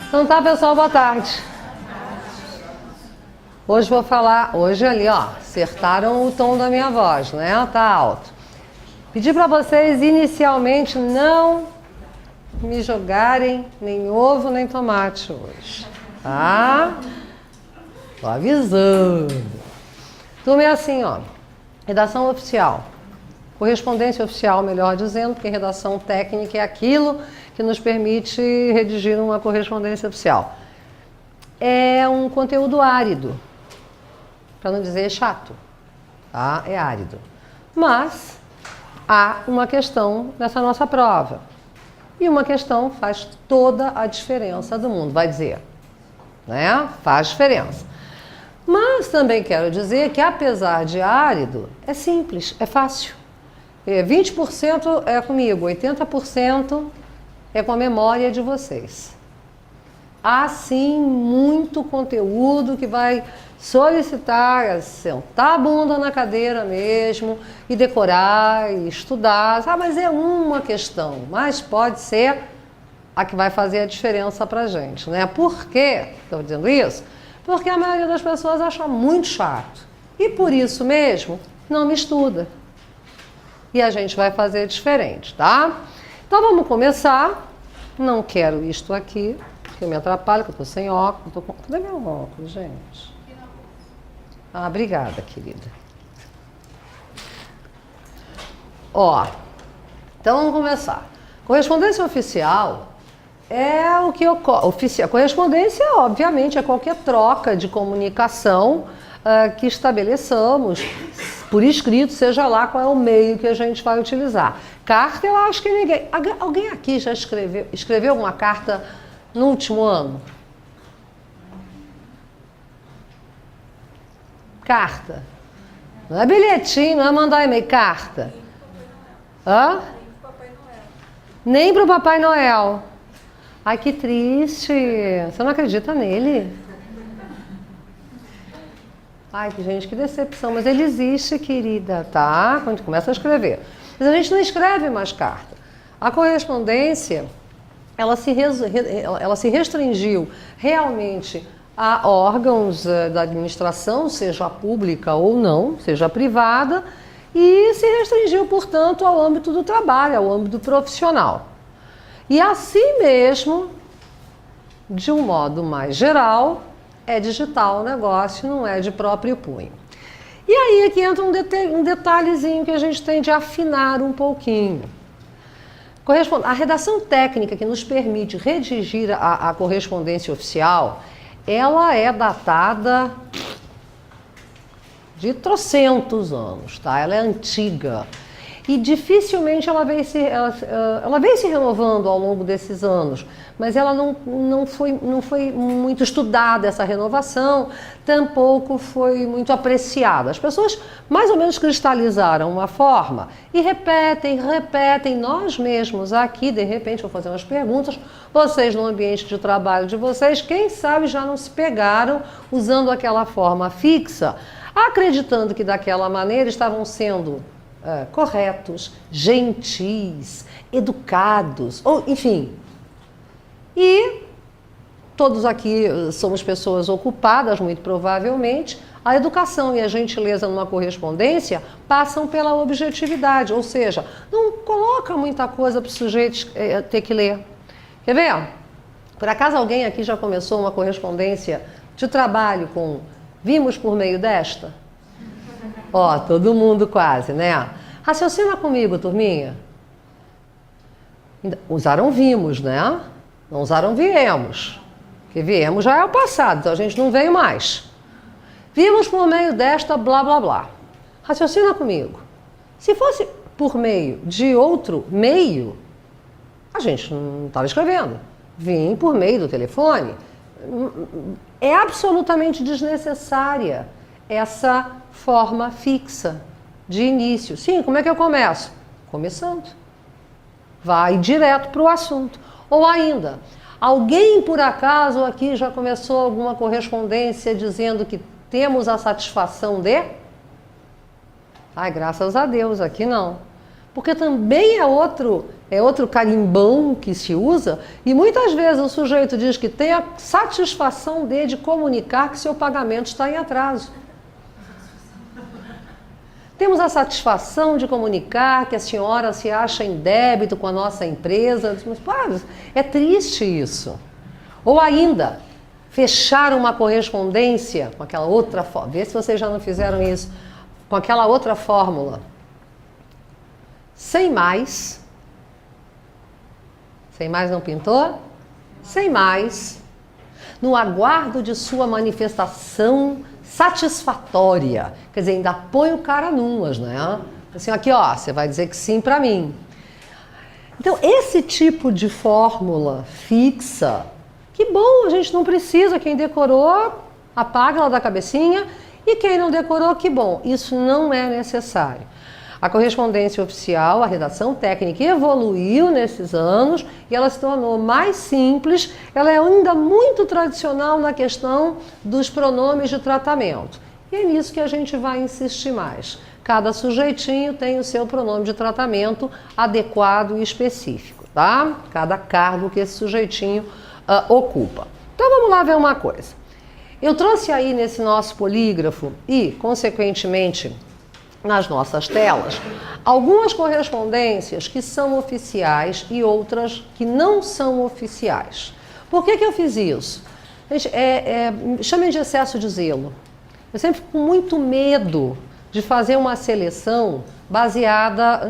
Então tá, pessoal, boa tarde. Hoje vou falar, hoje ali, ó, acertaram o tom da minha voz, né? Tá alto. Pedi para vocês inicialmente não me jogarem nem ovo nem tomate hoje, tá? Tô avisando. Turma, é assim, ó, redação oficial. Correspondência oficial, melhor dizendo, porque redação técnica é aquilo que nos permite redigir uma correspondência oficial. É um conteúdo árido, para não dizer chato, tá? É árido. Mas há uma questão nessa nossa prova. E uma questão faz toda a diferença do mundo, vai dizer, né? Faz diferença. Mas também quero dizer que, apesar de árido, é simples, é fácil. 20% é comigo, 80% é com a memória de vocês. Há sim muito conteúdo que vai solicitar sentar a bunda na cadeira mesmo e decorar e estudar. Ah, mas é uma questão, mas pode ser a que vai fazer a diferença pra gente, né? Por quê? Estou dizendo isso? Porque a maioria das pessoas acha muito chato e por isso mesmo não me estuda. E a gente vai fazer diferente, tá? Então vamos começar. Não quero isto aqui, porque me atrapalha, que eu tô sem óculos. Cadê meu óculos, gente? Ah, obrigada, querida. Ó, então vamos começar. Correspondência oficial é o que ocorre. Correspondência, obviamente, é qualquer troca de comunicação que estabeleçamos por escrito, seja lá qual é o meio que a gente vai utilizar. Carta, eu acho que ninguém... Alguém aqui já escreveu uma carta no último ano? Carta. Não é bilhetinho, não é mandar e-mail, carta. Hã? Nem para o Papai Noel. Ai, que triste. Você não acredita nele? Ai, gente, que decepção. Mas ele existe, querida, tá? Quando começa a escrever. Mas a gente não escreve mais carta. A correspondência, ela se restringiu realmente a órgãos da administração, seja pública ou não, seja privada, e se restringiu, portanto, ao âmbito do trabalho, ao âmbito profissional. E assim mesmo, de um modo mais geral, é digital o negócio, não é de próprio punho. E aí aqui entra um detalhezinho que a gente tem de afinar um pouquinho. A redação técnica que nos permite redigir a correspondência oficial, ela é datada de trocentos anos, tá? Ela é antiga. E dificilmente ela veio se renovando ao longo desses anos, mas ela não foi muito estudada, essa renovação, tampouco foi muito apreciada. As pessoas mais ou menos cristalizaram uma forma e repetem, nós mesmos aqui, de repente, vou fazer umas perguntas, vocês no ambiente de trabalho de vocês, quem sabe já não se pegaram usando aquela forma fixa, acreditando que daquela maneira estavam sendo corretos, gentis, educados, ou enfim. E todos aqui somos pessoas ocupadas, muito provavelmente. A educação e a gentileza numa correspondência passam pela objetividade, ou seja, não coloca muita coisa para o sujeito ter que ler. Quer ver? Por acaso alguém aqui já começou uma correspondência de trabalho com "vimos por meio desta"? Ó, todo mundo quase, né? Raciocina comigo, turminha. Usaram vimos, né? Não usaram viemos. Porque viemos já é o passado, então a gente não veio mais. Vimos por meio desta, blá, blá, blá. Raciocina comigo. Se fosse por meio de outro meio, a gente não estava escrevendo. Vim por meio do telefone. É absolutamente desnecessária essa forma fixa de início. Sim, como é que eu começo? Começando. Vai direto para o assunto. Ou ainda, alguém por acaso aqui já começou alguma correspondência dizendo que temos a satisfação de? Ai, graças a Deus, aqui não. porque também é outro carimbão que se usa, e muitas vezes o sujeito diz que tem a satisfação de comunicar que seu pagamento está em atraso. Temos a satisfação de comunicar que a senhora se acha em débito com a nossa empresa. Mas, pá, é triste isso. Ou ainda, fechar uma correspondência com aquela outra fórmula. Vê se vocês já não fizeram isso. Com aquela outra fórmula. Sem mais. Sem mais não pintou? Sem mais. No aguardo de sua manifestação satisfatória. Quer dizer, ainda põe o cara numas, né? Assim, aqui, ó, você vai dizer que sim para mim. Então, esse tipo de fórmula fixa, que bom, a gente não precisa. Quem decorou, apaga ela da cabecinha. E quem não decorou, que bom. Isso não é necessário. A correspondência oficial, a redação técnica evoluiu nesses anos e ela se tornou mais simples. Ela é ainda muito tradicional na questão dos pronomes de tratamento. E é nisso que a gente vai insistir mais. Cada sujeitinho tem o seu pronome de tratamento adequado e específico, tá? Cada cargo que esse sujeitinho ocupa. Então vamos lá ver uma coisa. Eu trouxe aí nesse nosso polígrafo e, consequentemente, nas nossas telas, algumas correspondências que são oficiais e outras que não são oficiais. Por que eu fiz isso? Gente, chamem de excesso de zelo. Eu sempre fico com muito medo de fazer uma seleção baseada...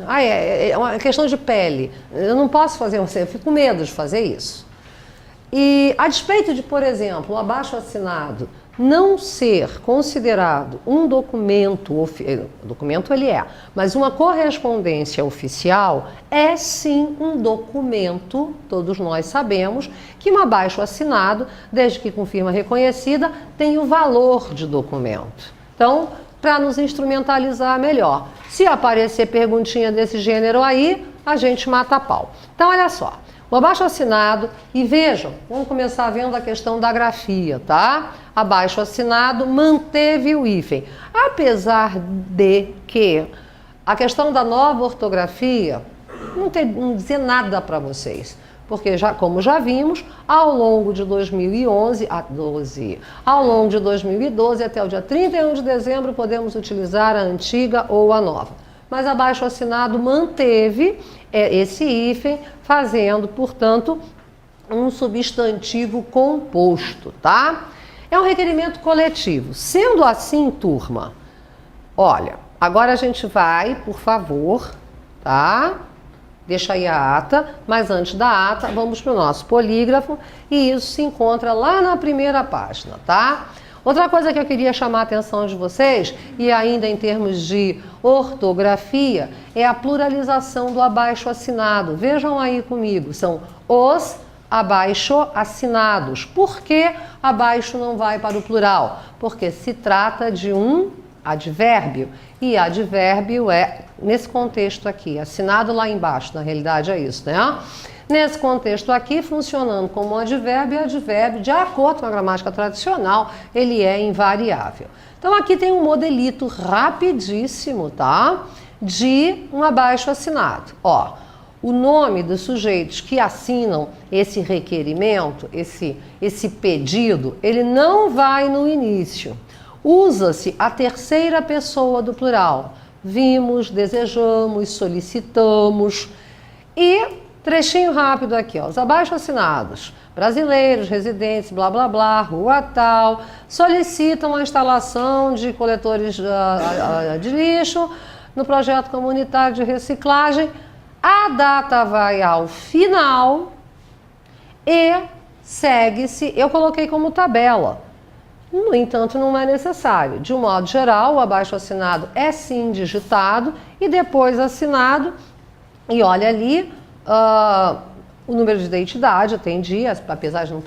é uma questão de pele. Eu não posso fazer uma seleção, eu fico com medo de fazer isso. E a despeito de, por exemplo, o abaixo-assinado não ser considerado um documento ele é, mas uma correspondência oficial é sim um documento, todos nós sabemos, que um abaixo-assinado, desde que com firma reconhecida, tem o valor de documento. Então, para nos instrumentalizar melhor, se aparecer perguntinha desse gênero aí, a gente mata a pau. Então, olha só. O abaixo-assinado, e vejam, vamos começar vendo a questão da grafia, tá? Abaixo-assinado manteve o hífen. Apesar de que a questão da nova ortografia não dizer nada para vocês. Porque, como já vimos, ao longo de 2012 até o dia 31 de dezembro podemos utilizar a antiga ou a nova. Mas abaixo-assinado manteve esse hífen, fazendo, portanto, um substantivo composto, tá? É um requerimento coletivo. Sendo assim, turma, olha, agora a gente vai, por favor, tá? Deixa aí a ata, mas antes da ata, vamos para o nosso polígrafo e isso se encontra lá na primeira página, tá? Outra coisa que eu queria chamar a atenção de vocês, e ainda em termos de ortografia, é a pluralização do abaixo-assinado. Vejam aí comigo, são os abaixo-assinados. Por que abaixo não vai para o plural? Porque se trata de um advérbio, e advérbio é, nesse contexto aqui, assinado lá embaixo, na realidade é isso, né? Nesse contexto aqui, funcionando como advérbio, advérbio, de acordo com a gramática tradicional, ele é invariável. Então aqui tem um modelito rapidíssimo, tá? De um abaixo-assinado. Ó, o nome dos sujeitos que assinam esse requerimento, esse pedido, ele não vai no início. Usa-se a terceira pessoa do plural. Vimos, desejamos, solicitamos. E, trechinho rápido aqui, ó, os abaixo-assinados, brasileiros, residentes, blá, blá, blá, rua tal, solicitam a instalação de coletores de lixo no projeto comunitário de reciclagem. A data vai ao final e segue-se, eu coloquei como tabela. No entanto, não é necessário. De um modo geral, o abaixo-assinado é sim digitado e depois assinado. E olha ali, o número de identidade, atendi, apesar de não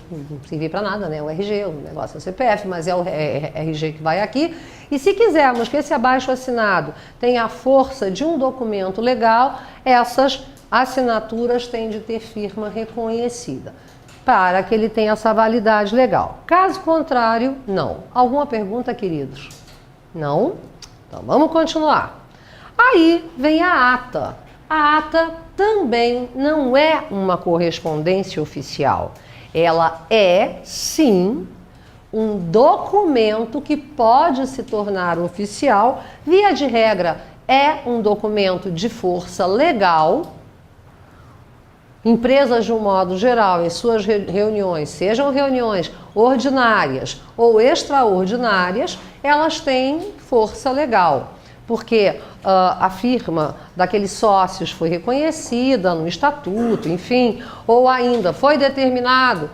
servir para nada, né? O RG, o negócio é o CPF, mas é o RG que vai aqui. E se quisermos que esse abaixo-assinado tenha a força de um documento legal, essas assinaturas têm de ter firma reconhecida, para que ele tenha essa validade legal. Caso contrário, não. Alguma pergunta, queridos? Não? Então, vamos continuar. Aí vem a ata. A ata também não é uma correspondência oficial. Ela é, sim, um documento que pode se tornar oficial. Via de regra, é um documento de força legal. Empresas, de um modo geral, em suas reuniões, sejam reuniões ordinárias ou extraordinárias, elas têm força legal, porque a firma daqueles sócios foi reconhecida no estatuto, enfim, ou ainda foi determinado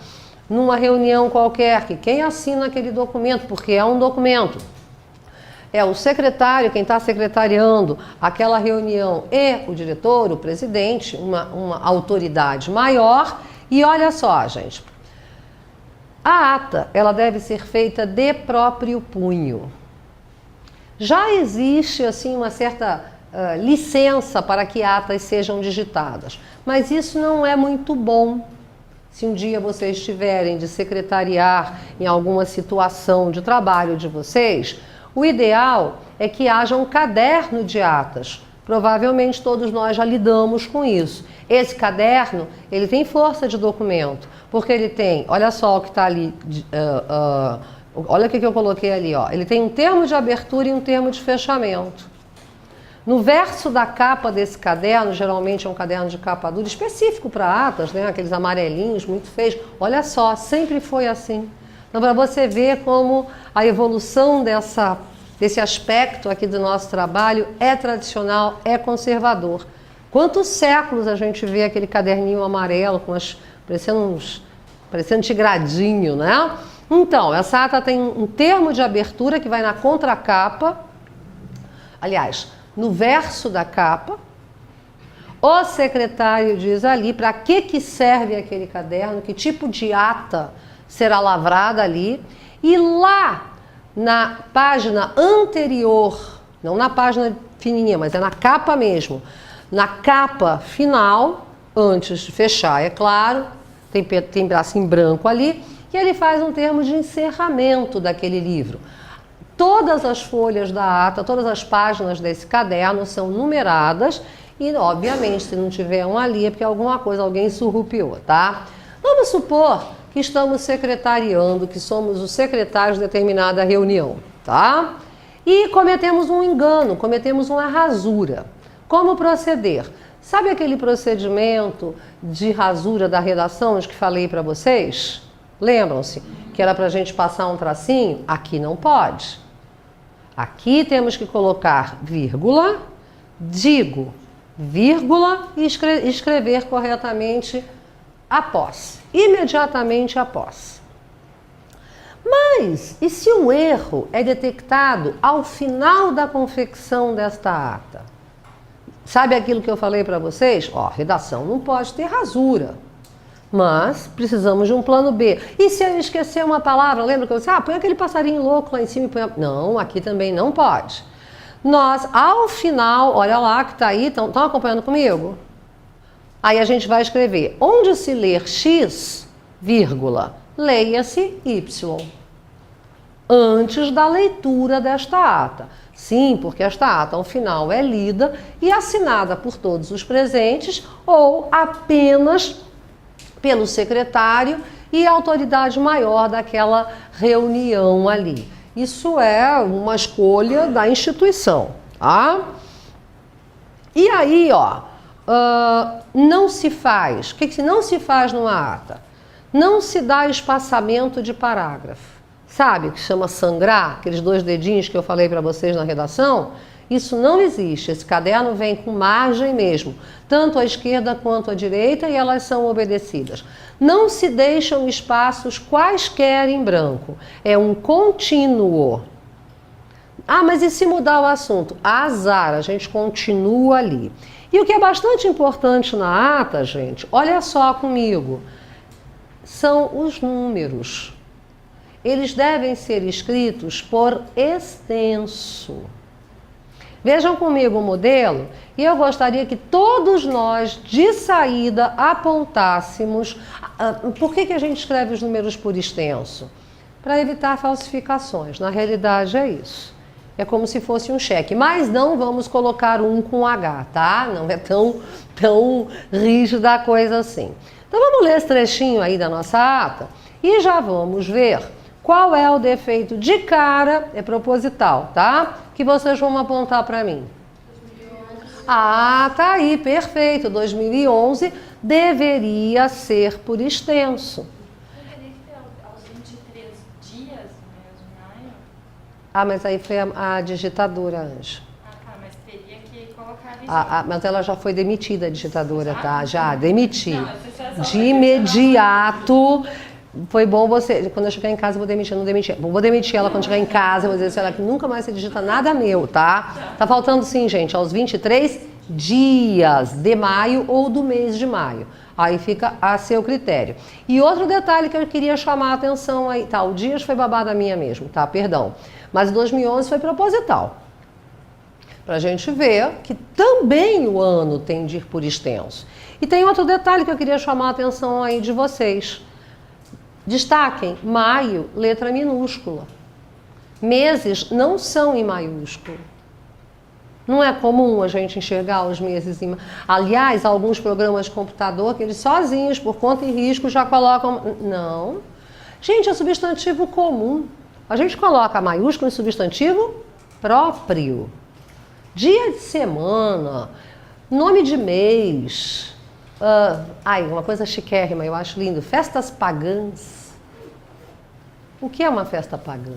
numa reunião qualquer que quem assina aquele documento, porque é um documento, é o secretário, quem está secretariando aquela reunião e o diretor, o presidente, uma autoridade maior. E olha só, gente, a ata ela deve ser feita de próprio punho. Já existe assim uma certa licença para que atas sejam digitadas, mas isso não é muito bom. Se um dia vocês tiverem de secretariar em alguma situação de trabalho de vocês, o ideal é que haja um caderno de atas. Provavelmente todos nós já lidamos com isso. Esse caderno, ele tem força de documento, porque ele tem, olha só o que está ali, olha o que eu coloquei ali, ó. Ele tem um termo de abertura e um termo de fechamento. No verso da capa desse caderno, geralmente é um caderno de capa dura, específico para atas, né? Aqueles amarelinhos muito feios. Olha só, sempre foi assim. Então, para você ver como a evolução desse aspecto aqui do nosso trabalho é tradicional, é conservador. Quantos séculos a gente vê aquele caderninho amarelo com parecendo tigradinho, né? Então, essa ata tem um termo de abertura que vai na contracapa, aliás, no verso da capa. O secretário diz ali para que serve aquele caderno, que tipo de ata será lavrada ali, e lá na página anterior, não na página fininha, mas é na capa mesmo, na capa final, antes de fechar, é claro, tem braço em branco ali, e ele faz um termo de encerramento daquele livro. Todas as folhas da ata, todas as páginas desse caderno são numeradas e, obviamente, se não tiver um ali é porque alguém surrupiou, tá? Vamos supor que estamos secretariando, que somos os secretários de determinada reunião, tá? E cometemos um engano, cometemos uma rasura. Como proceder? Sabe aquele procedimento de rasura da redação que falei para vocês? Lembram-se que era para a gente passar um tracinho? Aqui não pode. Aqui temos que colocar vírgula, digo, vírgula e escrever corretamente após, imediatamente após. Mas, e se o erro é detectado ao final da confecção desta ata? Sabe aquilo que eu falei para vocês? Ó, redação não pode ter rasura, mas precisamos de um plano B. E se eu esquecer uma palavra, lembra que eu disse, põe aquele passarinho louco lá em cima e põe... Não, aqui também não pode. Nós, ao final, olha lá que está aí, estão acompanhando comigo? Aí a gente vai escrever, onde se ler X, vírgula, leia-se Y, antes da leitura desta ata. Sim, porque esta ata, ao final, é lida e assinada por todos os presentes ou apenas pelo secretário e a autoridade maior daquela reunião ali. Isso é uma escolha da instituição, tá? E aí, ó, não se faz. O que não se faz numa ata? Não se dá espaçamento de parágrafo. Sabe o que chama sangrar? Aqueles 2 dedinhos que eu falei para vocês na redação? Isso não existe. Esse caderno vem com margem mesmo, tanto à esquerda quanto à direita, e elas são obedecidas. Não se deixam espaços quaisquer em branco. É um contínuo. Mas e se mudar o assunto? Azar, a gente continua ali. E o que é bastante importante na ata, gente, olha só comigo, são os números. Eles devem ser escritos por extenso. Vejam comigo o modelo, e eu gostaria que todos nós, de saída, apontássemos... Por que a gente escreve os números por extenso? Para evitar falsificações. Na realidade é isso. é como se fosse um cheque, mas não vamos colocar um com H, tá? Não é tão rígida a coisa assim. Então vamos ler esse trechinho aí da nossa ata e já vamos ver qual é o defeito de cara, é proposital, tá? Que vocês vão apontar para mim. Ah, tá aí, perfeito. 2011 deveria ser por extenso. Deveria ter aos 23 dias mesmo, maio? Ah, mas aí foi a digitadora, Anjo. Ah, tá, mas teria que colocar a vigente. Mas ela já foi demitida, a digitadora, tá? Já, demiti. Não, essa é só De imediato. Foi bom você. Quando eu chegar em casa, eu vou demitir, não demitir. Vou demitir ela quando chegar em casa, eu vou dizer assim, ela que nunca mais se digita nada meu, tá? Tá faltando sim, gente, aos 23 dias de maio ou do mês de maio. Aí fica a seu critério. E outro detalhe que eu queria chamar a atenção aí, tá? O Dias foi babada minha mesmo, tá? Perdão. Mas 2011 foi proposital. Pra gente ver que também o ano tem de ir por extenso. E tem outro detalhe que eu queria chamar a atenção aí de vocês. Destaquem, maio, letra minúscula. Meses não são em maiúsculo. Não é comum a gente enxergar os meses em... Aliás, há alguns programas de computador que eles sozinhos, por conta e risco, já colocam... Não. Gente, é substantivo comum. A gente coloca maiúsculo em substantivo próprio. Dia de semana, nome de mês... uma coisa chiquérrima, eu acho lindo. Festas pagãs. O que é uma festa pagã?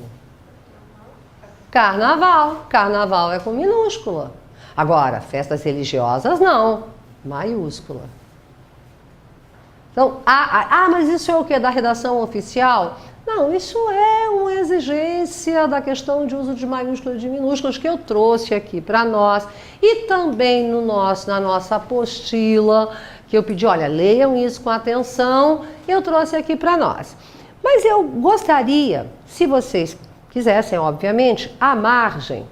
Carnaval. Carnaval é com minúscula. Agora, festas religiosas não. Maiúscula. Então, mas isso é o que? Da redação oficial? Não, isso é uma exigência da questão de uso de maiúsculas e de minúsculas que eu trouxe aqui para nós. E também na nossa apostila, que eu pedi, olha, leiam isso com atenção, eu trouxe aqui para nós. Mas eu gostaria, se vocês quisessem, obviamente, à margem,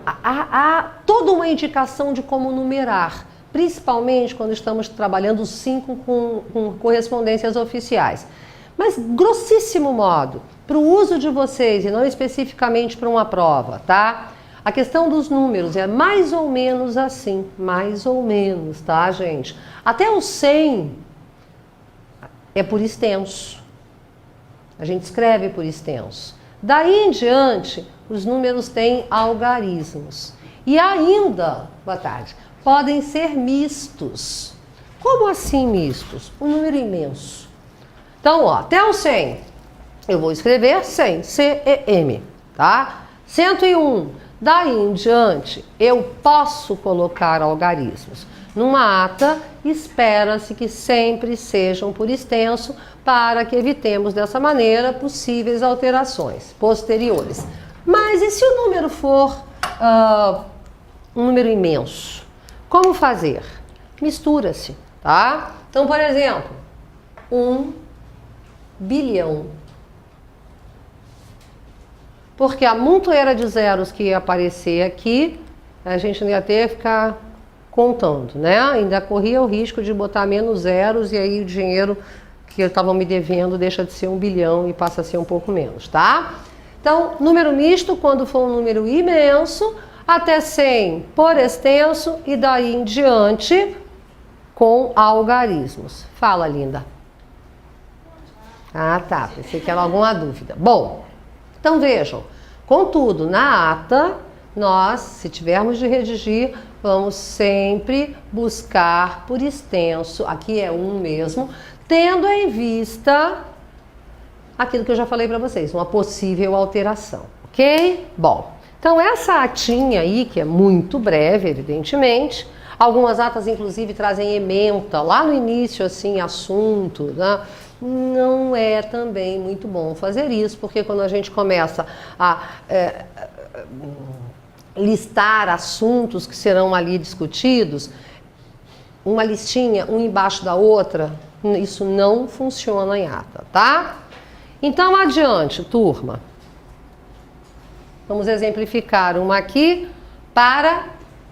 há toda uma indicação de como numerar, principalmente quando estamos trabalhando 5 com correspondências oficiais. Mas, grossíssimo modo, para o uso de vocês e não especificamente para uma prova, tá? A questão dos números é mais ou menos assim, mais ou menos, tá, gente? Até o 100 é por extenso. A gente escreve por extenso. Daí em diante, os números têm algarismos. E ainda, boa tarde, podem ser mistos. Como assim mistos? Um número imenso. Então, ó, até o 100, eu vou escrever 100, C-E-M, tá? 101, daí em diante, eu posso colocar algarismos. Numa ata, espera-se que sempre sejam por extenso para que evitemos dessa maneira possíveis alterações posteriores. Mas e se o número for um número imenso? Como fazer? Mistura-se, tá? Então, por exemplo, 1 bilhão. Porque a montoeira de zeros que ia aparecer aqui, a gente não ia ter que ficar contando, né? Ainda corria o risco de botar menos zeros e aí o dinheiro que estavam me devendo deixa de ser 1 bilhão e passa a ser um pouco menos, tá? Então, número misto, quando for um número imenso, até 100 por extenso e daí em diante com algarismos. Fala, linda. Ah, tá. Pensei que era alguma dúvida. Bom, então vejam. Contudo, na ata, nós, se tivermos de redigir, vamos sempre buscar por extenso, aqui é 1 mesmo, tendo em vista aquilo que eu já falei para vocês, uma possível alteração, ok? Bom, então essa atinha aí, que é muito breve, evidentemente, algumas atas inclusive trazem ementa, lá no início, assim, assunto, né? Não é também muito bom fazer isso, porque quando a gente começa a listar assuntos que serão ali discutidos, uma listinha, um embaixo da outra, isso não funciona em ata, tá? Então, adiante, turma. Vamos exemplificar uma aqui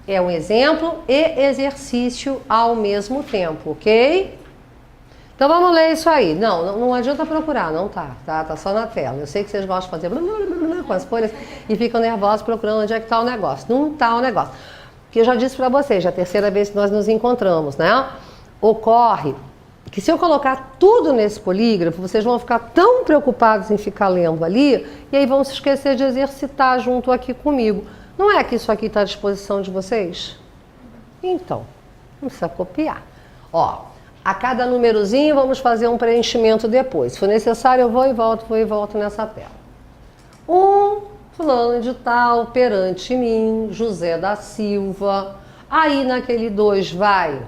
é um exemplo e exercício ao mesmo tempo, ok? Então vamos ler isso aí. Não adianta procurar, não tá? Tá só na tela. Eu sei que vocês gostam de fazer blá, blá, blá, blá, com as folhas e ficam nervosos procurando onde é que tá o negócio. Não tá o negócio. Porque eu já disse para vocês, já é a terceira vez que nós nos encontramos, né? Ocorre que se eu colocar tudo nesse polígrafo, vocês vão ficar tão preocupados em ficar lendo ali, e aí vão se esquecer de exercitar junto aqui comigo. Não é que isso aqui está à disposição de vocês? Então, não precisa copiar. Ó, a cada númerozinho vamos fazer um preenchimento depois. Se for necessário, eu vou e volto nessa tela. Fulano de tal, perante mim, José da Silva. Aí naquele 2 vai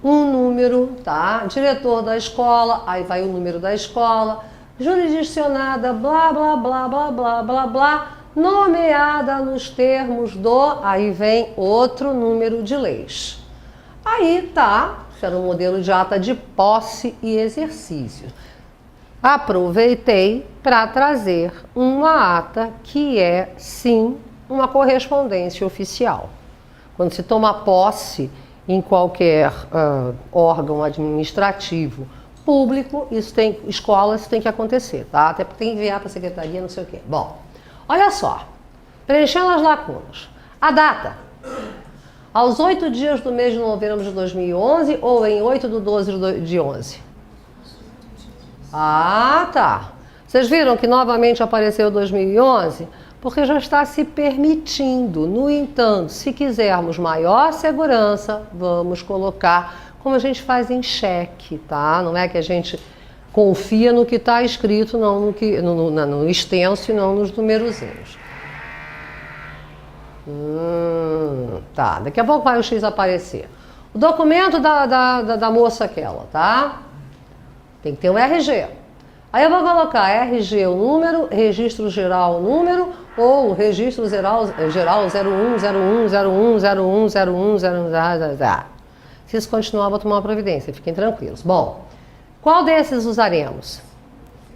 um número, tá? Diretor da escola, aí vai o número da escola. Jurisdicionada, blá, blá, blá, blá, blá, blá, blá. Nomeada nos termos do, aí vem outro número de leis. Aí tá, isso era um modelo de ata de posse e exercício. Aproveitei para trazer uma ata que é, sim, uma correspondência oficial. Quando se toma posse em qualquer órgão administrativo público, escola, isso tem que acontecer, tá? Até porque tem que enviar para a secretaria, não sei o quê. Bom, olha só, preenchendo as lacunas. A data, aos 8 dias do mês de novembro de 2011 ou em 8 de 12 de 11? Ah, tá. Vocês viram que novamente apareceu 2011? Porque já está se permitindo. No entanto, se quisermos maior segurança, vamos colocar como a gente faz em cheque, tá? Não é que a gente confia no que está escrito, não no extenso e não nos numerozinhos. Tá, daqui a pouco vai o X aparecer. O documento da moça aquela, tá? Tem que ter um RG. Aí eu vou colocar RG o número, registro geral o número, ou registro geral 010101010101. Se isso continuar, eu vou tomar uma providência, fiquem tranquilos. Bom, qual desses usaremos?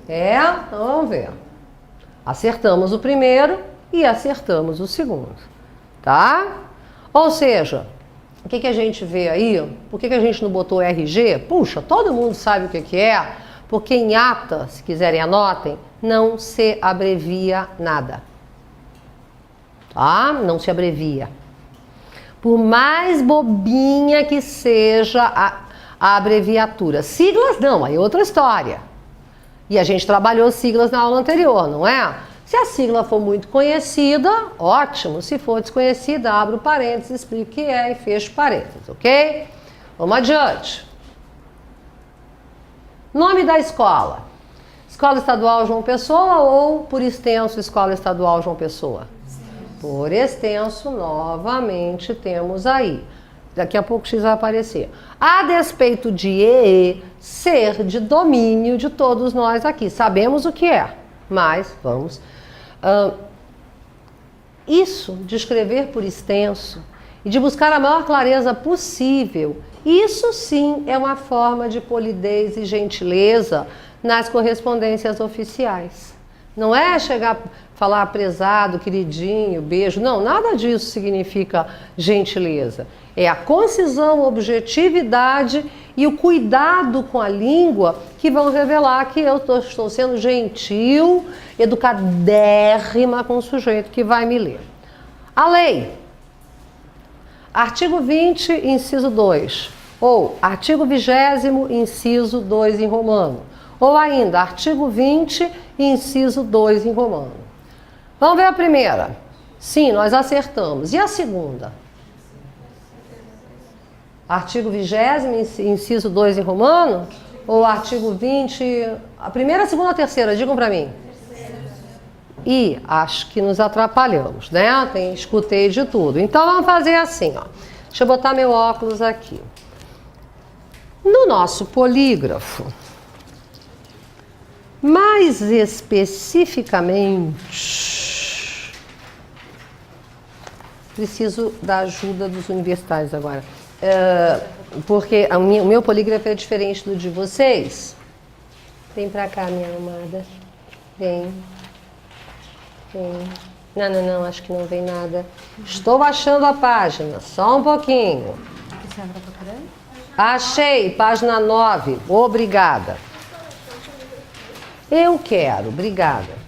Então vamos ver. Acertamos o primeiro e acertamos o segundo, tá? Ou seja, o que a gente vê aí? Por que a gente não botou RG? Puxa, todo mundo sabe o que é, porque em ata, se quiserem anotem, não se abrevia nada. Tá? Não se abrevia. Por mais bobinha que seja a abreviatura. Siglas não, aí é outra história. E a gente trabalhou siglas na aula anterior, não é? Se a sigla for muito conhecida, ótimo. Se for desconhecida, abro parênteses, explico o que é e fecho parênteses, ok? Vamos adiante. Nome da escola. Escola Estadual João Pessoa ou, por extenso, Escola Estadual João Pessoa? Por extenso, novamente, temos aí. Daqui a pouco o X vai aparecer. A despeito de EE ser de domínio de todos nós aqui. Sabemos o que é, mas vamos... isso de escrever por extenso e de buscar a maior clareza possível, isso sim é uma forma de polidez e gentileza nas correspondências oficiais. Não é chegar, falar prezado, queridinho, beijo, não, nada disso significa gentileza. É a concisão, objetividade e o cuidado com a língua que vão revelar que eu estou sendo gentil, educadérrima com o sujeito que vai me ler. A lei. Artigo 20, inciso 2. Ou artigo 20º, inciso 2 em romano. Ou ainda, artigo 20, inciso 2 em romano. Vamos ver a primeira. Sim, nós acertamos. E a segunda? Artigo 20º, inciso 2 em romano? Ou artigo 20... A primeira, a segunda, a terceira, digam para mim. E acho que nos atrapalhamos, né? Escutei de tudo. Então vamos fazer assim, ó. Deixa eu botar meu óculos aqui. No nosso polígrafo, mais especificamente, preciso da ajuda dos universitários agora. Porque o meu polígrafo é diferente do de vocês. Vem pra cá, minha amada. Vem. Não, acho que não vem nada. Estou baixando a página, só um pouquinho. O que você anda procurando? Achei, página 9. Obrigada. Eu quero, obrigada.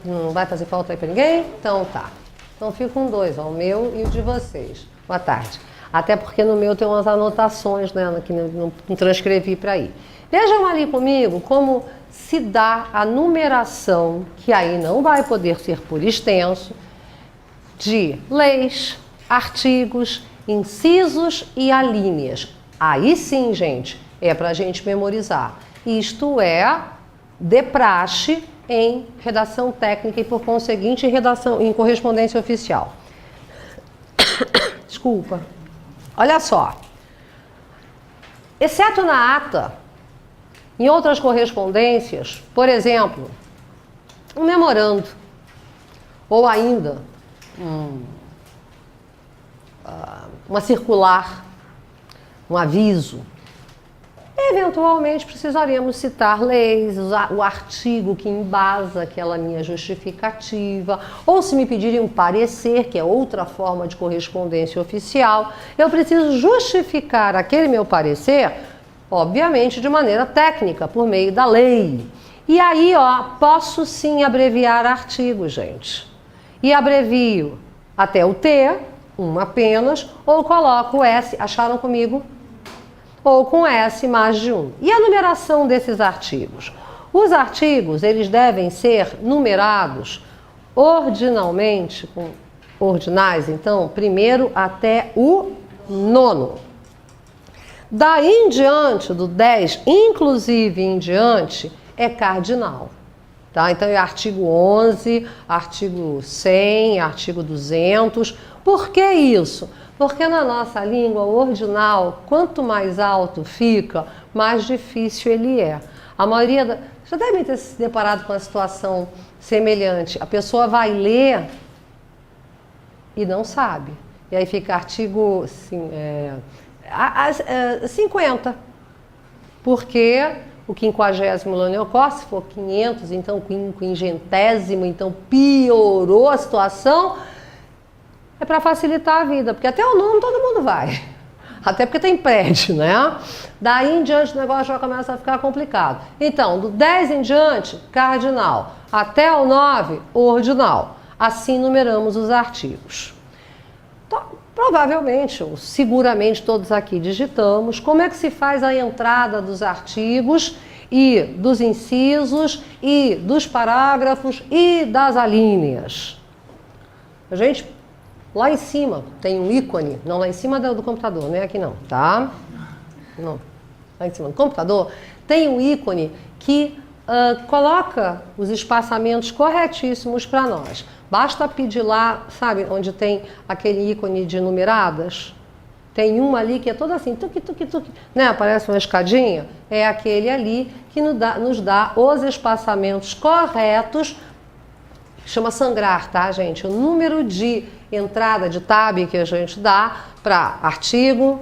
Não vai fazer falta aí para ninguém? Então tá. Então fico com 2, ó, o meu e o de vocês. Boa tarde. Até porque no meu tem umas anotações, né, que não transcrevi para ir. Vejam ali comigo como se dá a numeração, que aí não vai poder ser por extenso, de leis, artigos, incisos e alíneas. Aí sim, gente, é para a gente memorizar. Isto é de praxe em redação técnica e, por conseguinte, em correspondência oficial. Desculpa. Olha só. Exceto na ata, em outras correspondências, por exemplo, um memorando, ou ainda uma circular, um aviso, eventualmente precisaremos citar leis, o artigo que embasa aquela minha justificativa, ou se me pedirem um parecer, que é outra forma de correspondência oficial, eu preciso justificar aquele meu parecer, obviamente de maneira técnica, por meio da lei. E aí, ó, posso sim abreviar artigo, gente. E abrevio até o T, um apenas, ou coloco o S, acharam comigo? Ou com S mais de um. E a numeração desses artigos? Os artigos, eles devem ser numerados ordinalmente, com ordinais, então, primeiro até o 9. Daí em diante, do 10, inclusive em diante, é cardinal. Tá? Então, é artigo 11, artigo 100, artigo 200. Por que isso? Porque na nossa língua, o ordinal, quanto mais alto fica, mais difícil ele é. A maioria já devem ter se deparado com uma situação semelhante. A pessoa vai ler e não sabe. E aí fica artigo 50. Porque o 50º Laneocor, se for 500, então 500º, então piorou a situação. É para facilitar a vida, porque até o nome todo mundo vai. Até porque tem prédio, né? Daí em diante o negócio já começa a ficar complicado. Então, do 10 em diante, cardinal. Até o 9, ordinal. Assim numeramos os artigos. Então, provavelmente, ou seguramente todos aqui digitamos, como é que se faz a entrada dos artigos e dos incisos e dos parágrafos e das alíneas. A gente... Lá em cima tem um ícone, não lá em cima do computador, não é aqui não, tá? Não, lá em cima do computador tem um ícone que coloca os espaçamentos corretíssimos para nós. Basta pedir lá, sabe, onde tem aquele ícone de numeradas? Tem uma ali que é toda assim, tuque, tuque, tuque, né? Parece uma escadinha. É aquele ali que nos dá os espaçamentos corretos. Chama sangrar, tá, gente? O número de entrada de tab que a gente dá para artigo,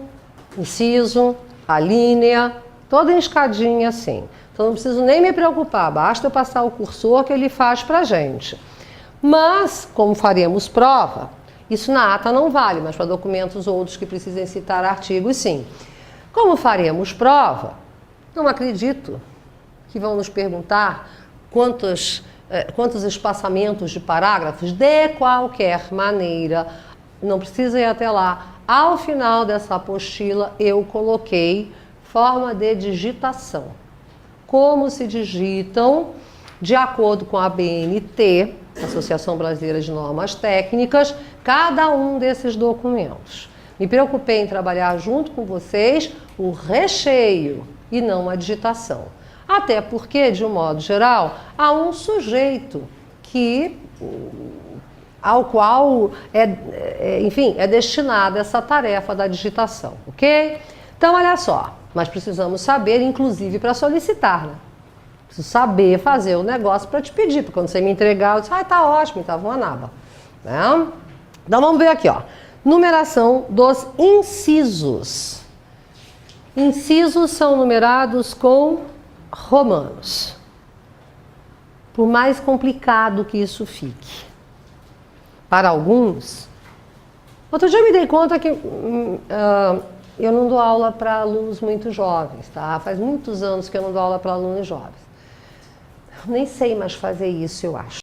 inciso, a linha, toda em escadinha assim. Então não preciso nem me preocupar, basta eu passar o cursor que ele faz para a gente. Mas, como faremos prova, isso na ata não vale, mas para documentos outros que precisem citar artigos, sim. Como faremos prova, não acredito que vão nos perguntar quantos espaçamentos de parágrafos, de qualquer maneira, não precisa ir até lá. Ao final dessa apostila, eu coloquei forma de digitação. Como se digitam, de acordo com a ABNT, Associação Brasileira de Normas Técnicas, cada um desses documentos. Me preocupei em trabalhar junto com vocês o recheio e não a digitação. Até porque, de um modo geral, há um sujeito ao qual é destinada essa tarefa da digitação, ok? Então, olha só, mas precisamos saber, inclusive, para solicitar, né? Preciso saber fazer o negócio para te pedir, porque quando você me entregar, eu disse, tá ótimo, estava uma naba. Né? Então, vamos ver aqui, ó. Numeração dos incisos. Incisos são numerados com romanos. Por mais complicado que isso fique. Para alguns... Outro dia eu me dei conta que Eu não dou aula para alunos muito jovens, tá? Faz muitos anos que eu não dou aula para alunos jovens. Nem sei mais fazer isso, eu acho.